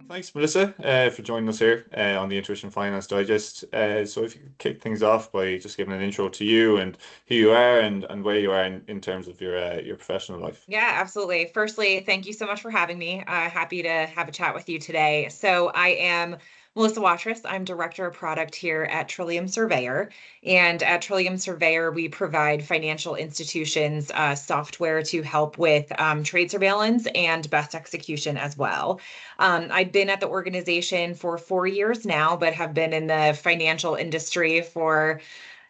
Thanks, Melissa, for joining us here on the Intuition Finance Digest. So, if you could kick things off by just giving an intro to you and who you are and where you are in terms of your professional life. Yeah, absolutely. Firstly, thank you so much for having me. Happy to have a chat with you today. So, I am Melissa Watras. I'm Director of Product here at Trillium Surveyor. And at Trillium Surveyor, we provide financial institutions software to help with trade surveillance and best execution as well. I've been at the organization for 4 years now, but have been in the financial industry for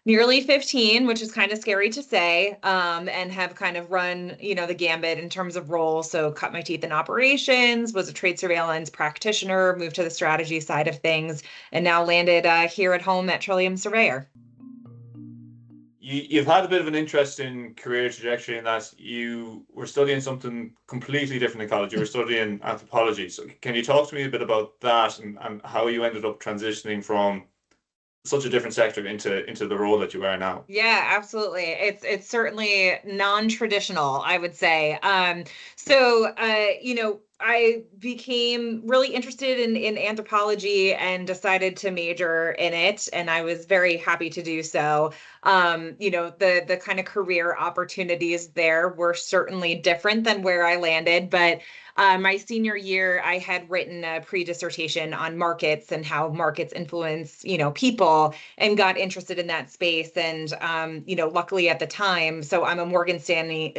nearly 15, which is kind of scary to say, and have kind of run, the gambit in terms of roles. So cut my teeth in operations, was a trade surveillance practitioner, moved to the strategy side of things, and now landed here at home at Trillium Surveyor. You've had a bit of an interesting career trajectory in that you were studying something completely different in college. You were studying anthropology. So, can you talk to me a bit about that and how you ended up transitioning from such a different sector into the role that you are now? Yeah, absolutely. It's certainly non-traditional, I would say. I became really interested in anthropology and decided to major in it, and I was very happy to do so. The kind of career opportunities there were certainly different than where I landed, but my senior year, I had written a pre-dissertation on markets and how markets influence, people, and got interested in that space. And luckily at the time, so I'm a Morgan Stanley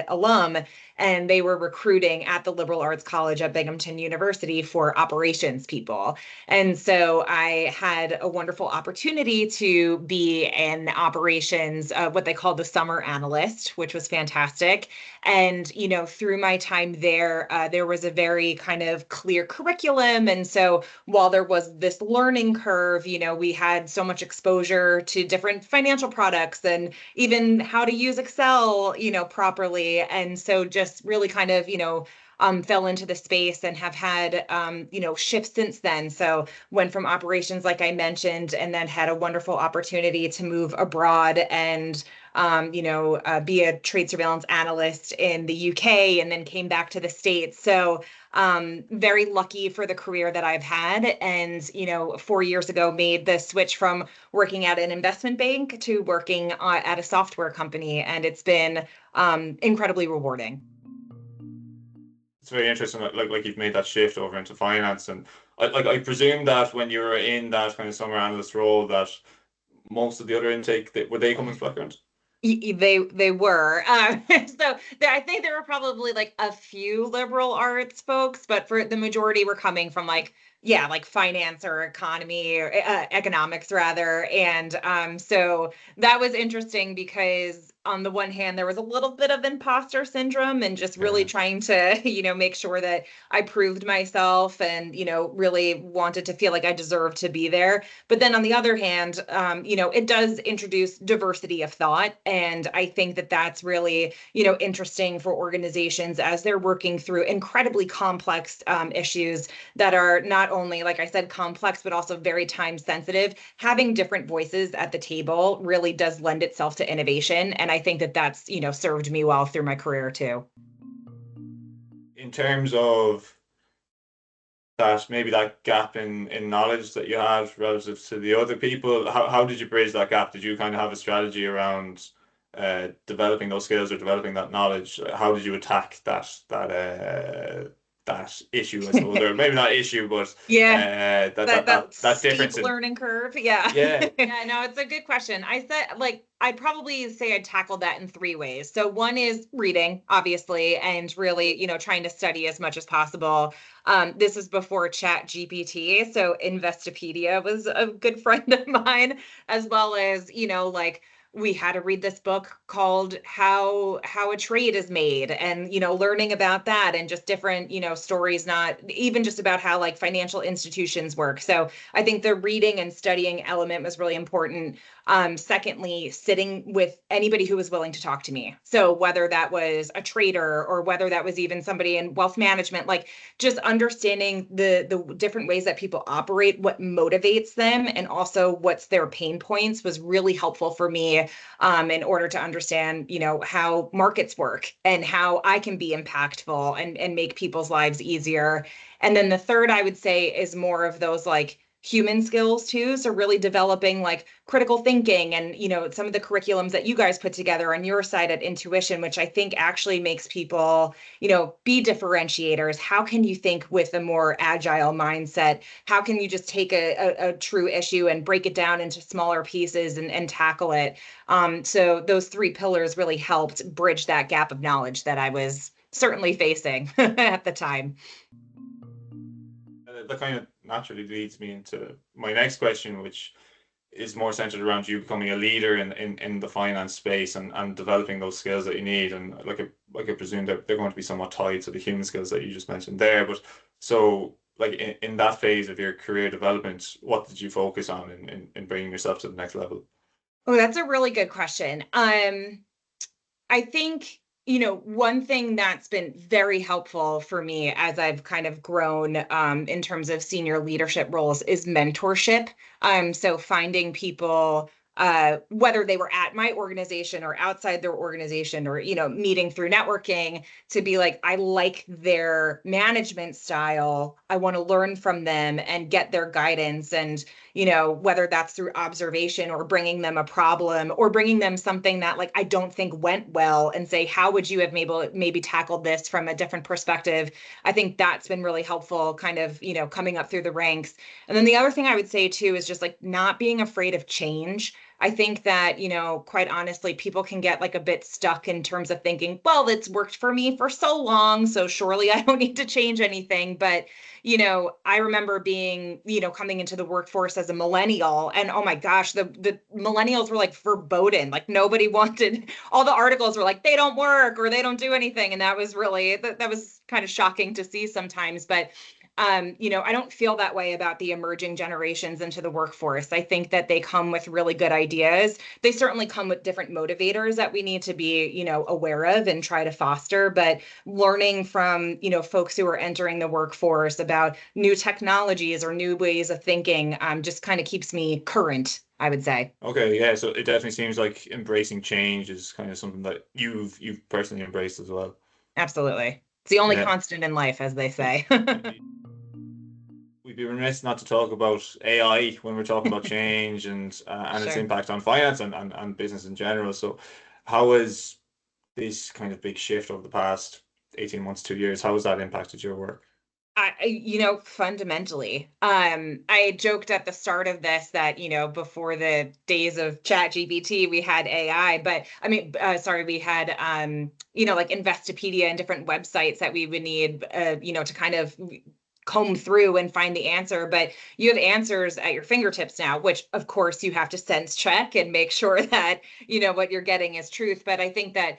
alum, and they were recruiting at the liberal arts college at Binghamton University for operations people. And so I had a wonderful opportunity to be in operations, what they call the summer analyst, which was fantastic. And through my time there, there was a very kind of clear curriculum. And so while there was this learning curve, we had so much exposure to different financial products and even how to use Excel, properly. And so just really kind of, fell into the space and have had, shifts since then. So went from operations, like I mentioned, and then had a wonderful opportunity to move abroad and be a trade surveillance analyst in the UK, and then came back to the States. So very lucky for the career that I've had. And, 4 years ago, made the switch from working at an investment bank to working at a software company. And it's been incredibly rewarding. It's very interesting, like you've made that shift over into finance, and I presume that when you were in that kind of summer analyst role, that most of the other intake were they coming from background? They were. I think there were probably like a few liberal arts folks, but for the majority were coming from like, yeah, like finance or economy or economics rather. And so that was interesting because on the one hand, there was a little bit of imposter syndrome and just really Yeah. trying to, make sure that I proved myself and, really wanted to feel like I deserved to be there. But then on the other hand, it does introduce diversity of thought. And I think that that's really, interesting for organizations as they're working through incredibly complex issues that are not only, like I said, complex, but also very time sensitive. Having different voices at the table really does lend itself to innovation. And I think that that's, served me well through my career too. In terms of that, maybe that gap in knowledge that you had relative to the other people, how did you bridge that gap? Did you kind of have a strategy around developing those skills or developing that knowledge? How did you attack that issue, I suppose, or maybe not issue, but Yeah. That that steep difference in learning curve. Yeah. yeah. Yeah, no, it's a good question. I said, like, I'd probably say I'd tackle that in three ways. So one is reading, obviously, and really, trying to study as much as possible. This is before Chat GPT, so Investopedia was a good friend of mine, as well as, like we had to read this book called How a Trade is Made, and learning about that and just different stories, not even just about how like financial institutions work. So I think the reading and studying element was really important. Secondly, sitting with anybody who was willing to talk to me, so whether that was a trader or whether that was even somebody in wealth management, like just understanding the different ways that people operate, what motivates them, and also what's their pain points was really helpful for me me, in order to understand, how markets work and how I can be impactful and make people's lives easier. And then the third, I would say, is more of those like human skills too. So really developing like critical thinking and, some of the curriculums that you guys put together on your side at Intuition, which I think actually makes people, be differentiators. How can you think with a more agile mindset? How can you just take a true issue and break it down into smaller pieces and tackle it? So those three pillars really helped bridge that gap of knowledge that I was certainly facing at the time. That kind of naturally leads me into my next question, which is more centered around you becoming a leader in the finance space and developing those skills that you need. And like I presume that they're going to be somewhat tied to the human skills that you just mentioned there. But so like in that phase of your career development, what did you focus on in bringing yourself to the next level? Oh, that's a really good question. I think, one thing that's been very helpful for me as I've kind of grown in terms of senior leadership roles is mentorship. So finding people, whether they were at my organization or outside their organization or, meeting through networking to be like, I like their management style. I want to learn from them and get their guidance. And whether that's through observation or bringing them a problem or bringing them something that like I don't think went well and say, how would you have maybe tackled this from a different perspective? I think that's been really helpful kind of, coming up through the ranks. And then the other thing I would say too is just like not being afraid of change. I think that, quite honestly, people can get like a bit stuck in terms of thinking, well, it's worked for me for so long, so surely I don't need to change anything. But I remember being, coming into the workforce as a millennial and oh my gosh, the millennials were like verboten, like nobody wanted, all the articles were like, they don't work or they don't do anything. And that was really, that was kind of shocking to see sometimes. But I don't feel that way about the emerging generations into the workforce. I think that they come with really good ideas. They certainly come with different motivators that we need to be, aware of and try to foster. But learning from, folks who are entering the workforce about new technologies or new ways of thinking, just kind of keeps me current, I would say. Okay, yeah, so it definitely seems like embracing change is kind of something that you've personally embraced as well. Absolutely. It's the only Yeah, constant in life, as they say. indeed. We'd be remiss not to talk about AI when we're talking about change and its Sure. impact on finance and business in general. So, how has this kind of big shift over the past 18 months, 2 years, how has that impacted your work? Fundamentally, I joked at the start of this that, before the days of Chat GPT, we had AI, but I mean, sorry, we had, like Investopedia and different websites that we would need, to kind of comb through and find the answer, but you have answers at your fingertips now, which of course you have to sense check and make sure that, what you're getting is truth. But I think that,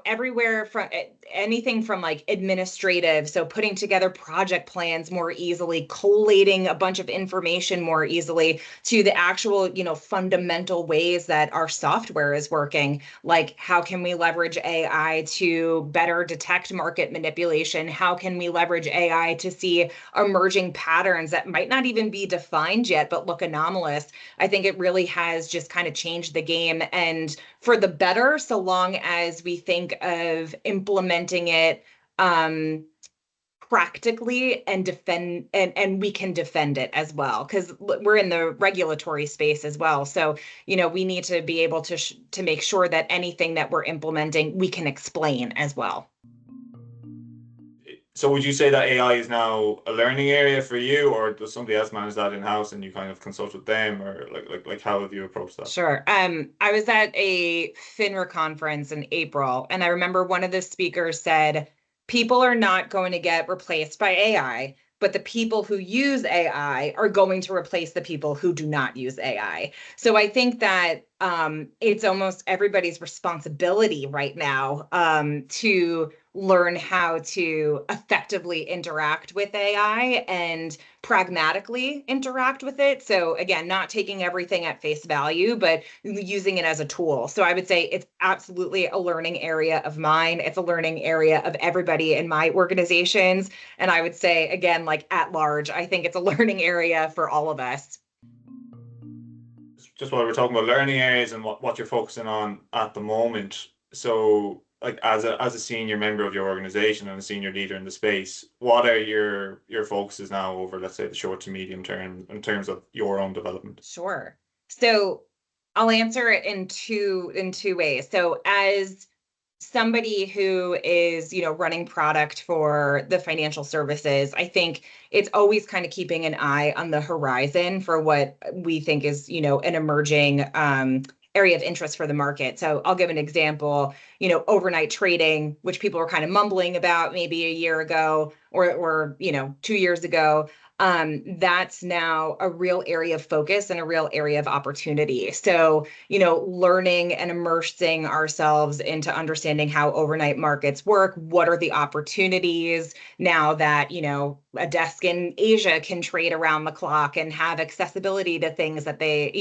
everywhere from anything from like administrative, so putting together project plans more easily, collating a bunch of information more easily to the actual, fundamental ways that our software is working. Like, how can we leverage AI to better detect market manipulation? How can we leverage AI to see emerging patterns that might not even be defined yet, but look anomalous? I think it really has just kind of changed the game and for the better, so long as we think of implementing it practically and and we can defend it as well because we're in the regulatory space as well. So, we need to be able to make sure that anything that we're implementing, we can explain as well. So, would you say that AI is now a learning area for you, or does somebody else manage that in-house and you kind of consult with them, or like how have you approached that? Sure. I was at a FINRA conference in April, and I remember one of the speakers said, people are not going to get replaced by AI, but the people who use AI are going to replace the people who do not use AI. So I think that it's almost everybody's responsibility right now to learn how to effectively interact with AI and pragmatically interact with it. So again, not taking everything at face value, but using it as a tool. So I would say it's absolutely a learning area of mine. It's a learning area of everybody in my organizations. And I would say, again, like at large, I think it's a learning area for all of us. just while we're talking about learning areas and what you're focusing on at the moment. So, like as a senior member of your organization and a senior leader in the space, what are your focuses now over, let's say, the short to medium term in terms of your own development? Sure. So I'll answer it in two ways. So as somebody who is, running product for the financial services, I think it's always kind of keeping an eye on the horizon for what we think is, an emerging area of interest for the market. So I'll give an example, overnight trading, which people were kind of mumbling about maybe a year ago or 2 years ago. That's now a real area of focus and a real area of opportunity. So, learning and immersing ourselves into understanding how overnight markets work. What are the opportunities now that, a desk in Asia can trade around the clock and have accessibility to things that they,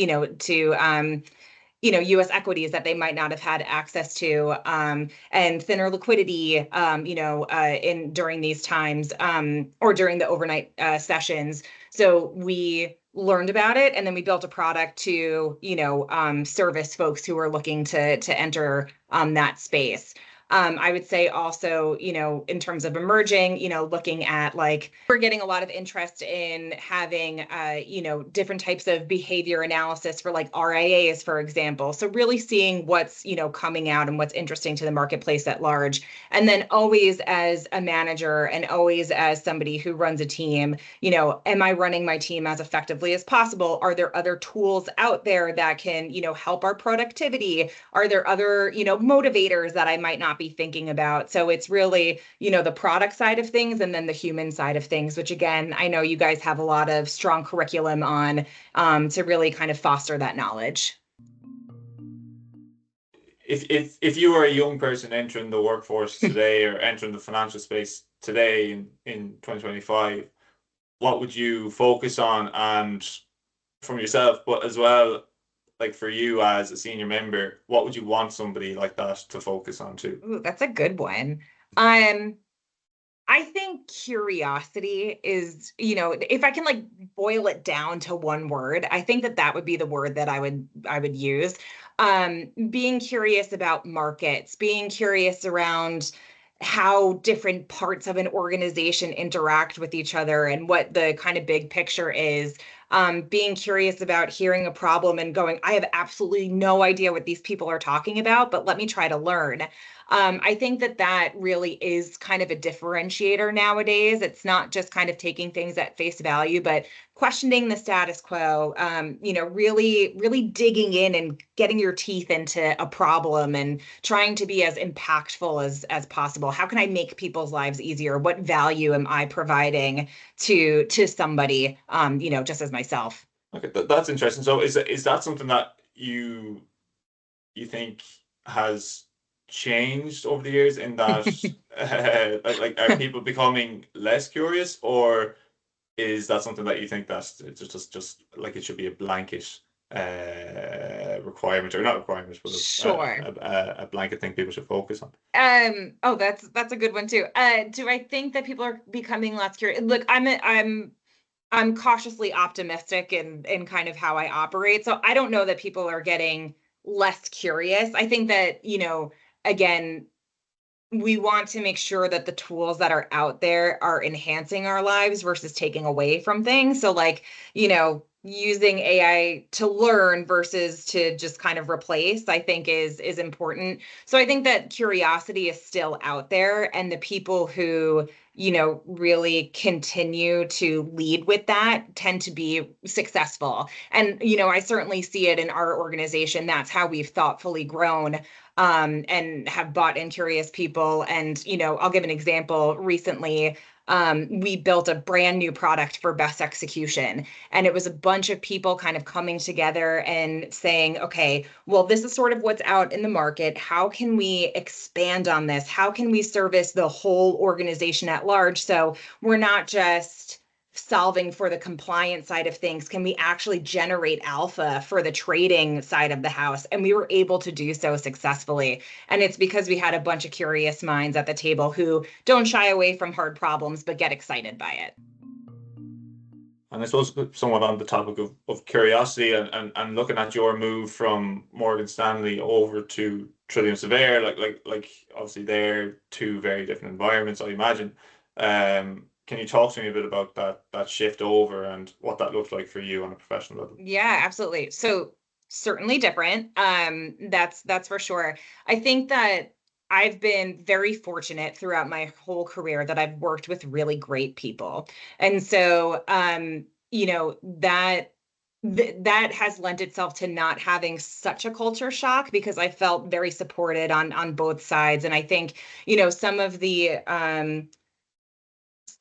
U.S. equities that they might not have had access to, and thinner liquidity, in during these times, or during the overnight sessions. So we learned about it, and then we built a product to, service folks who are looking to enter that space. I would say also, in terms of emerging, looking at like, we're getting a lot of interest in having, different types of behavior analysis for like RIAs, for example. So really seeing what's, coming out and what's interesting to the marketplace at large. And then always as a manager and always as somebody who runs a team, am I running my team as effectively as possible? Are there other tools out there that can, help our productivity? Are there other, motivators that I might not be thinking about? So it's really, the product side of things and then the human side of things, which again, I know you guys have a lot of strong curriculum on, to really kind of foster that knowledge. If you were a young person entering the workforce today or entering the financial space today in 2025, what would you focus on, and from yourself, but as well, like for you as a senior member, what would you want somebody like that to focus on too? Ooh, that's a good one. Um, I think curiosity is, if I can like boil it down to one word, I think that that would be the word that I would use. Being curious about markets, being curious around how different parts of an organization interact with each other and what the kind of big picture is. Being curious about hearing a problem and going, I have absolutely no idea what these people are talking about, but let me try to learn. I think that that really is kind of a differentiator nowadays. It's not just kind of taking things at face value, but questioning the status quo, really, really digging in and getting your teeth into a problem and trying to be as impactful as possible. How can I make people's lives easier? What value am I providing to somebody, just as myself? Okay, that's interesting. So is that something that you think has changed over the years in that like are people becoming less curious, or is that something that you think that it's just like it should be a blanket requirement, or not requirement, but Sure. a blanket thing people should focus on? Oh, that's a good one too. Do I think that people are becoming less curious? Look, I'm cautiously optimistic in kind of how I operate. So I don't know that people are getting less curious. I think that, again, we want to make sure that the tools that are out there are enhancing our lives versus taking away from things. So like, using AI to learn versus to just kind of replace, I think is important. So I think that curiosity is still out there, and the people who, really continue to lead with that tend to be successful. And, I certainly see it in our organization. That's how we've thoughtfully grown, and have bought in curious people. And, I'll give an example. Recently, we built a brand new product for best execution. And it was a bunch of people kind of coming together and saying, okay, well, this is sort of what's out in the market. How can we expand on this? How can we service the whole organization at large? So we're not just solving for the compliance side of things. Can we actually generate alpha for the trading side of the house? And we were able to do so successfully. And it's because we had a bunch of curious minds at the table who don't shy away from hard problems, but get excited by it. And I suppose somewhat on the topic of curiosity and looking at your move from Morgan Stanley over to Trillium Surveyor, like obviously they're two very different environments, I imagine. Can you talk to me a bit about that shift over and what that looked like for you on a professional level? Yeah, absolutely. So certainly different. That's for sure. I think that I've been very fortunate throughout my whole career that I've worked with really great people. And so that has lent itself to not having such a culture shock because I felt very supported on both sides. And I think,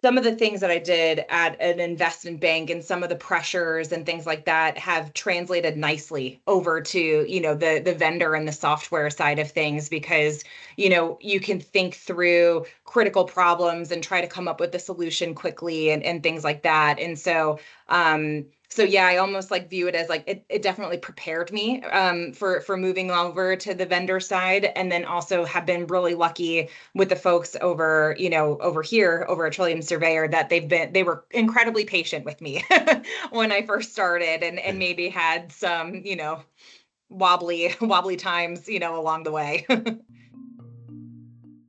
some of the things that I did at an investment bank and some of the pressures and things like that have translated nicely over to, the vendor and the software side of things because, you can think through critical problems and try to come up with a solution quickly and things like that. And so yeah, I almost like view it as like it definitely prepared me for moving over to the vendor side, and then also have been really lucky with the folks over here over at Trillium Surveyor that they were incredibly patient with me when I first started and maybe had some, wobbly times, along the way.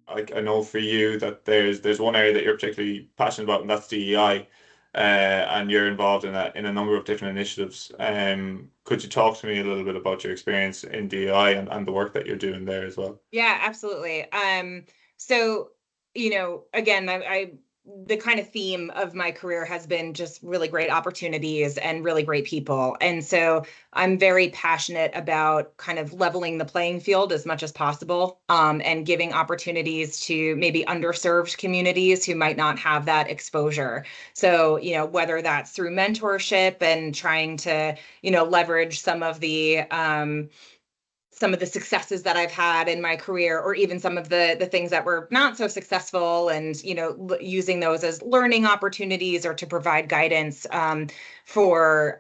I know for you that there's one area that you're particularly passionate about, and that's DEI, and you're involved in a number of different initiatives. Could you talk to me a little bit about your experience in DEI and the work that you're doing there as well? Yeah, absolutely. So, again, the kind of theme of my career has been just really great opportunities and really great people. And so I'm very passionate about kind of leveling the playing field as much as possible, and giving opportunities to maybe underserved communities who might not have that exposure. So, whether that's through mentorship and trying to, leverage some of the successes that I've had in my career, or even some of the things that were not so successful, and using those as learning opportunities or to provide guidance for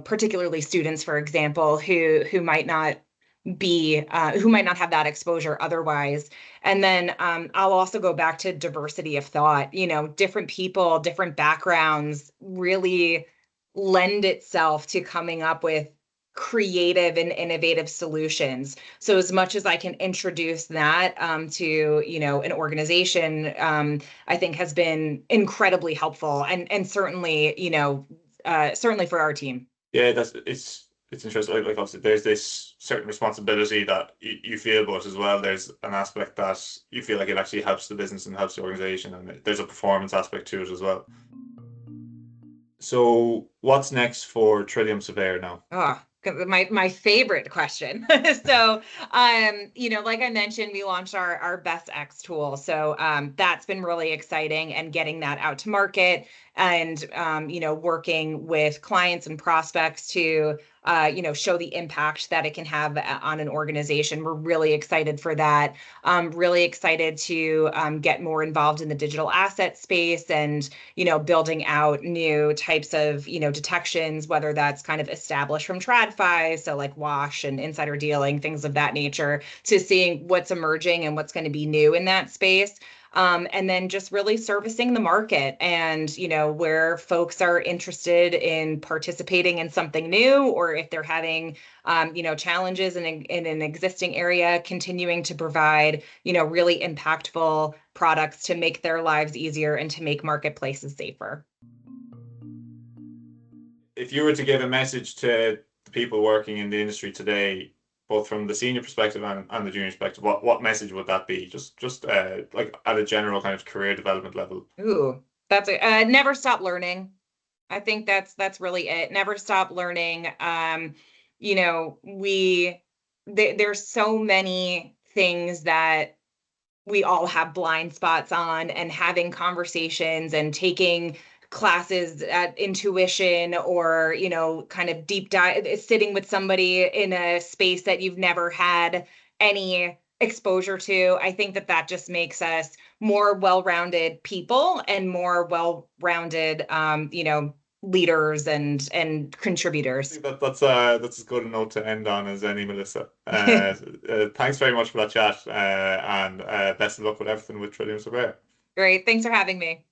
particularly students, for example, who might not have that exposure otherwise. And then I'll also go back to diversity of thought. Different people, different backgrounds really lend itself to coming up with creative and innovative solutions. So as much as I can introduce that to an organization, I think has been incredibly helpful, and certainly certainly for our team. Yeah, it's interesting. Like obviously, there's this certain responsibility that you feel, but as well, there's an aspect that you feel like it actually helps the business and helps the organization, and there's a performance aspect to it as well. So, what's next for Trillium Surveyor now? Oh, my favorite question. So, like I mentioned, we launched our Best X tool. So, that's been really exciting, and getting that out to market, and working with clients and prospects to show the impact that it can have on an organization. We're really excited for that. Really excited to get more involved in the digital asset space, and building out new types of detections, whether that's kind of established from TradFi, so like wash and insider dealing, things of that nature, to seeing what's emerging and what's going to be new in that space. And then just really servicing the market, and where folks are interested in participating in something new, or if they're having challenges in an existing area, continuing to provide really impactful products to make their lives easier and to make marketplaces safer. If you were to give a message to the people working in the industry today, both from the senior perspective and the junior perspective, what message would that be? Just like at a general kind of career development level. Ooh, that's never stop learning. I think that's really it. Never stop learning. You know, we there's so many things that we all have blind spots on, and having conversations and taking classes at intuition, or kind of deep dive, sitting with somebody in a space that you've never had any exposure to. I think that just makes us more well-rounded people, and more well-rounded leaders and I contributors. think that's as good a note to end on as any, Melissa. Thanks very much for that chat, and best of luck with everything with Trillium Surveyor. Great, thanks for having me.